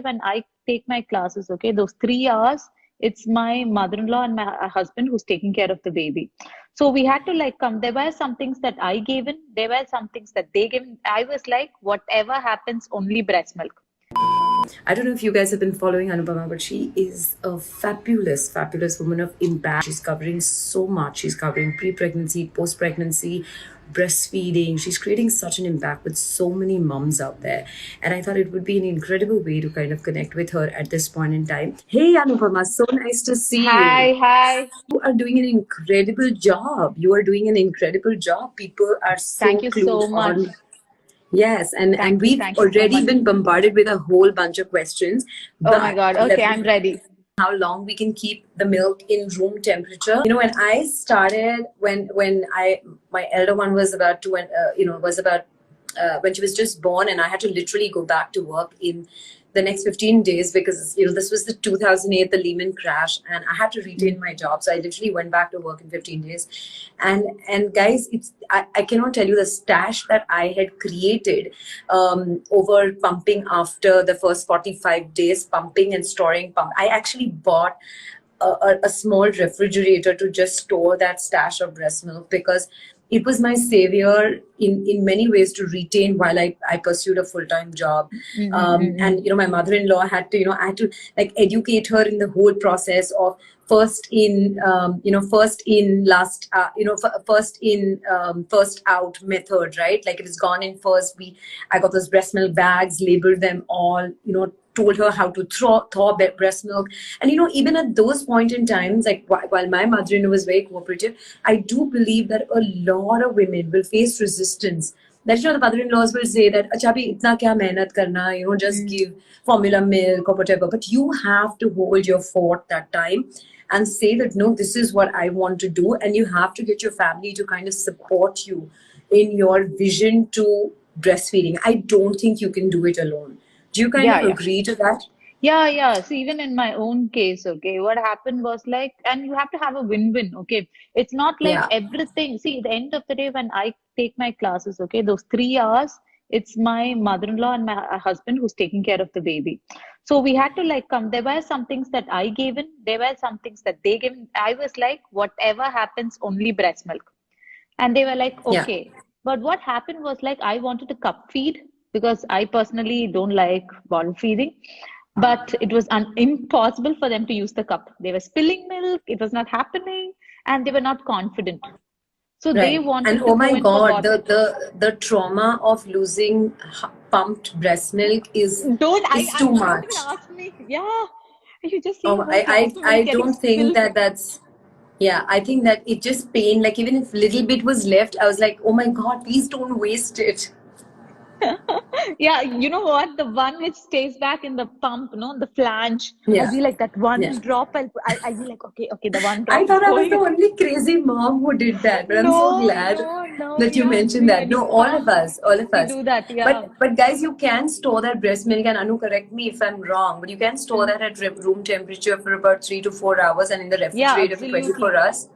when I take my classes, okay, those 3 hours, it's my mother-in-law and my husband who's taking care of the baby. So we had to like come. There were some things that I gave in, there were some things that they gave in. I was like, whatever happens, only breast milk. I don't know if you guys have been following Anupama, but she is a fabulous, fabulous woman of impact. She's covering so much. She's covering pre-pregnancy, post-pregnancy, breastfeeding. She's creating such an impact with so many moms out there. And I thought it would be an incredible way to kind of connect with her at this point in time. Hey Anupama, so nice to see you. Hi, hi. You are doing an incredible job. You are doing an incredible job. People are Thank so you clued so much. on. Yes, and we've Thank you so already much. been bombarded with a whole bunch of questions, Oh my but God. Okay, let me I'm ready. how long we can keep the milk in room temperature. When I started, when I my elder one was about to, was about when she was just born, and I had to literally go back to work in the next 15 days because this was the 2008, the Lehman crash, and I had to retain my job. So I literally went back to work in 15 days, and guys, I cannot tell you the stash that I had created over pumping after the first 45 days, pumping and storing pump. I actually bought a small refrigerator to just store that stash of breast milk because it was my savior in many ways to retain while I pursued a full-time job. And my mother-in-law had to, I had to like educate her in the whole process of first in, first in, last, first in, first out method, right? Like it is gone in first. I got those breast milk bags, labeled them all, told her how to thaw breast milk. And even at those point in times, like while my mother-in-law was very cooperative, I do believe that a lot of women will face resistance. That the mother-in-laws will say that acha bhi itna kya mehnat karna, just give formula milk or whatever. But you have to hold your fort that time and say that no, this is what I want to do, and you have to get your family to kind of support you in your vision to breastfeeding. I don't think you can do it alone. Do you kind Yeah, of yeah. agree to that? Yeah, yeah. So even in my own case, okay, what happened was like, and you have to have a win-win, okay? It's not like Yeah. everything. See, at the end of the day, when I take my classes, okay, those 3 hours, it's my mother-in-law and my husband who's taking care of the baby. So we had to like come. There were some things that I gave in, there were some things that they gave in. I was like, whatever happens, only breast milk. And they were like, Yeah. okay. But what happened was like I wanted to cup feed because I personally don't like bottle feeding. But it was impossible for them to use the cup. They were spilling milk, it was not happening, and they were not confident. So they Right. And wanted to oh go my in for God, bottle. the trauma of losing pumped breast milk Don't is too don't even much. ask me. Yeah. You just see Oh, a whole glass of I milk getting don't think spilled. that that's, yeah, I think that it just pain, like even if little bit was left, I was like, oh my God, please don't waste it. Yeah, you know what? The one which stays back in the pump, no, the flange. I'll Yeah. be like that Yeah. one drop. I'll be like, okay, okay, the one I drop is thought I was going the in. only crazy mom who did that, but I'm so No, glad no, no. that you Yeah, mentioned we that. when you No, all of pump, us, all of we us. do that. Yeah. But guys, you can store that breast milk, and Anu, correct me if I'm wrong, but you can store Mm. that at room temperature for about 3 to 4 hours, and in the Yeah, refrigerator for 24 absolutely. hours.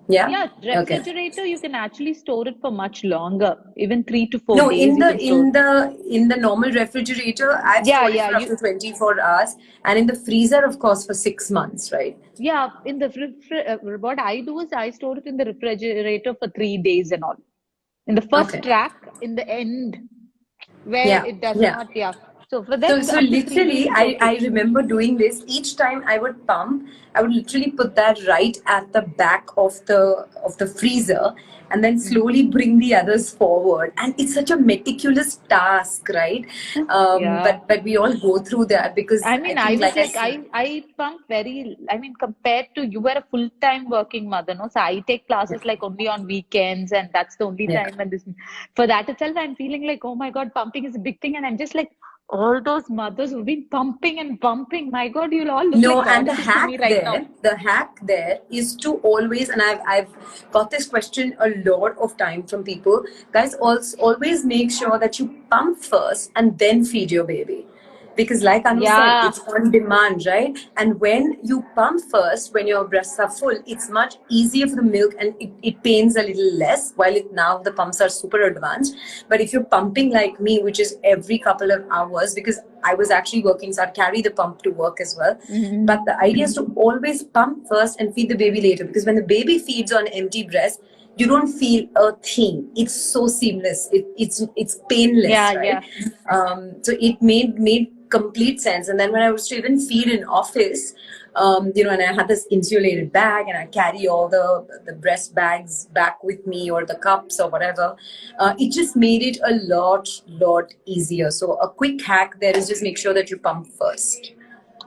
Yeah. Yeah, Okay. refrigerator, you can actually store it for much longer. Even 3 to 4 No, days you can store. in the normal refrigerator, I've Yeah, stored it yeah. for up to 24 hours, and in the freezer, of course, for 6 months, right? Yeah, in the what I do is I store it in the refrigerator for 3 days and all. In the first Okay. rack, in the end, where Yeah. it does Yeah. not, yeah. So for that, So up to 3 days literally, is okay. I remember doing this. Each time I would pump, I would literally put that right at the back of the freezer, and then Mm. slowly bring the others forward. And it's such a meticulous task, right? Yeah. But we all go through that because I I mean, I think, was like I like, said, I pump very, I mean, compared to you were a full-time working mother, no? So I take yeah, classes like only on weekends, and that's the only yeah. time. And this, for that itself, I'm feeling like, oh my God, pumping is a big thing. And I'm just like, all those mothers who've been pumping and pumping, my God, you'll all look No, like and goddesses to me right now. the hack there is to always, and I've got this question a lot of time from people, guys. Also, always make sure that you pump first and then feed your baby. because like Anu said, Yeah. it's on demand, right? And when you pump first, when your breasts are full, it's much easier for the milk, and it pains a little less, while now the pumps are super advanced. But if you're pumping like me, which is every couple of hours, because I was actually working, so I'd carry the pump to work as well. Mm-hmm. But the idea is to always pump first and feed the baby later, because when the baby feeds on empty breast, you don't feel a thing. It's so seamless. It's painless, Yeah, right? yeah. So it made complete sense. And then when I was to even feed in office, and I had this insulated bag, and I carry all the breast bags back with me, or the cups or whatever. It just made it a lot easier. So a quick hack there is just make sure that you pump first.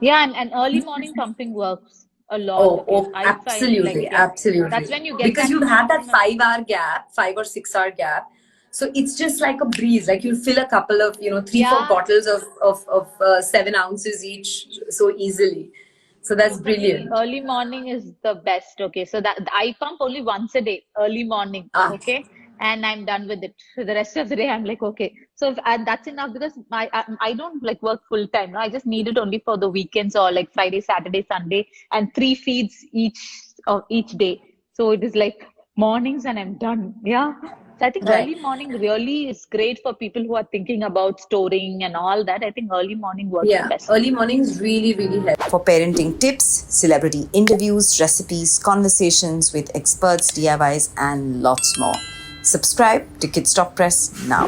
Yeah, and early morning pumping works a lot. Okay. Oh, I find like, absolutely, yeah, absolutely. that's when you get Because that you've had that maximum. 5 hour gap, 5 or 6 hour gap. So it's just like a breeze. Like you'll fill a couple of, 3, 4 Yeah, bottles of 7 ounces each so easily. So so that's for me, brilliant. early morning is the best. Okay. So that I pump only once a day, early morning. Ah, Okay. And I'm done with it. For the rest of the day, I'm like, okay. So and that's enough because I don't like work full time. No, I just need it only for the weekends or like Friday, Saturday, Sunday, and 3 feeds each day. So it is like mornings and I'm done. Yeah. So I think right. early morning really is great for people who are thinking about storing and all that. I think early morning works the Yeah, best. early mornings really help. For parenting tips, celebrity interviews, recipes, conversations with experts, DIYs, and lots more. Subscribe to Kids Talk Press now.